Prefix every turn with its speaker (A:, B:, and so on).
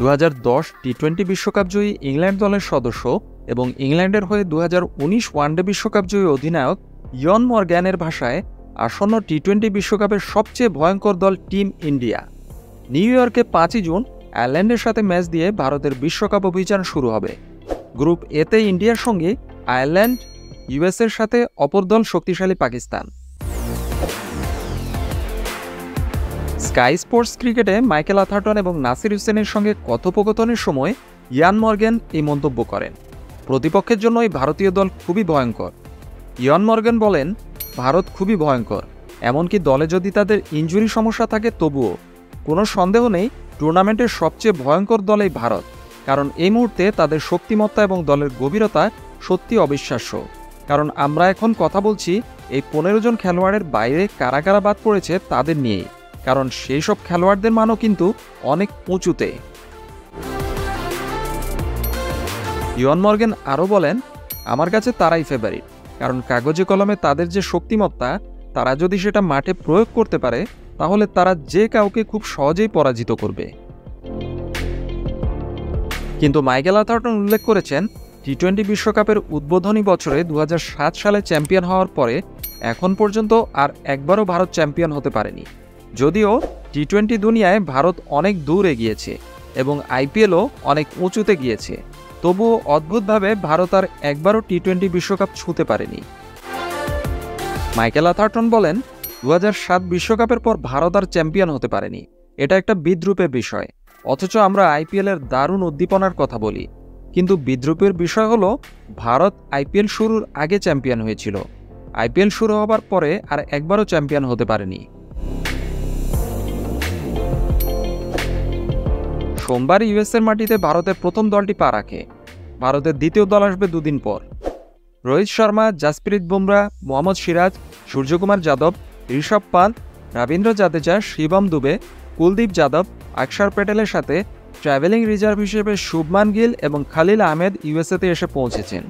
A: 2010 টি-20 বিশ্বকাপ জয়ী ইংল্যান্ড দলের সদস্য এবং ইংল্যান্ডের হয়ে 2019 ওয়ানডে বিশ্বকাপ জয়ী অধিনায়ক ইয়ন মর্গ্যানের ভাষায় আসন্ন টি-20 বিশ্বকাপের সবচেয়ে ভয়ঙ্কর দল টিম ইন্ডিয়া। নিউ ইয়র্কে 5 জুন আয়ারল্যান্ডের সাথে ম্যাচ দিয়ে ভারতের বিশ্বকাপ অভিযান শুরু হবে। গ্রুপ এতে ইন্ডিয়ার সঙ্গে আয়ারল্যান্ড, ইউএসের সাথে অপর দল শক্তিশালী পাকিস্তান। স্কাই স্পোর্টস ক্রিকেটে মাইকেল আথারটন এবং নাসির হুসেনের সঙ্গে কথোপকথনের সময় ইয়ান মর্গ্যান এই মন্তব্য করেন, প্রতিপক্ষের জন্য এই ভারতীয় দল খুবই ভয়ঙ্কর। ইয়ান মর্গ্যান বলেন, ভারত খুবই ভয়ঙ্কর, এমনকি দলে যদি তাদের ইনজুরি সমস্যা থাকে তবুও কোনো সন্দেহ নেই টুর্নামেন্টের সবচেয়ে ভয়ঙ্কর দল এই ভারত, কারণ এই মুহূর্তে তাদের শক্তিমত্তা এবং দলের গভীরতা সত্যি অবিশ্বাস্য। কারণ আমরা এখন কথা বলছি এই 15 জন খেলোয়াড়ের বাইরে কারা কারা বাদ পড়েছে তাদের নিয়েই, কারণ সেই সব খেলোয়াড়দের মানও কিন্তু অনেক উঁচুতে। ইয়ন মর্গ্যান আরও বলেন, আমার কাছে তারাই ফেভারিট, কারণ কাগজে কলমে তাদের যে শক্তিমত্তা তারা যদি সেটা মাঠে প্রয়োগ করতে পারে তাহলে তারা যে কাউকে খুব সহজেই পরাজিত করবে। কিন্তু মাইকেল আথারটন উল্লেখ করেছেন, টি-20 বিশ্বকাপের উদ্বোধনী বছরে 2007 সালে চ্যাম্পিয়ন হওয়ার পরে এখন পর্যন্ত আর একবারও ভারত চ্যাম্পিয়ন হতে পারেনি। যদিও টি-20 দুনিয়ায় ভারত অনেক দূর এগিয়েছে এবং আইপিএলও অনেক উঁচুতে গিয়েছে, তবুও অদ্ভুতভাবে ভারত আর একবারও টি-20 বিশ্বকাপ ছুঁতে পারেনি। মাইকেল আথারটন বলেন, 2007 বিশ্বকাপের পর ভারত আর চ্যাম্পিয়ন হতে পারেনি, এটা একটা বিদ্রূপের বিষয়, অথচ আমরা আইপিএলের দারুণ উদ্দীপনার কথা বলি। কিন্তু বিদ্রূপের বিষয় হলো ভারত আইপিএল শুরুর আগে চ্যাম্পিয়ন হয়েছিল, আইপিএল শুরু হবার পরে আর একবারও চ্যাম্পিয়ন হতে পারেনি। সোমবার ইউএসের মাটিতে ভারতের প্রথম দলটি পা রাখে। ভারতের দ্বিতীয় দল আসবে দুদিন পর। রোহিত শর্মা, জাসপ্রীত বুমরা, মোহাম্মদ সিরাজ, সূর্যকুমার যাদব, ঋষভ পান্ত, রবীন্দ্র জাদেজা, শিবম দুবে, কুলদীপ যাদব, অক্ষর প্যাটেলের সাথে ট্রাভেলিং রিজার্ভ হিসেবে শুভমান গিল এবং খালিল আহমেদ ইউএসএতে এসে পৌঁছেছেন।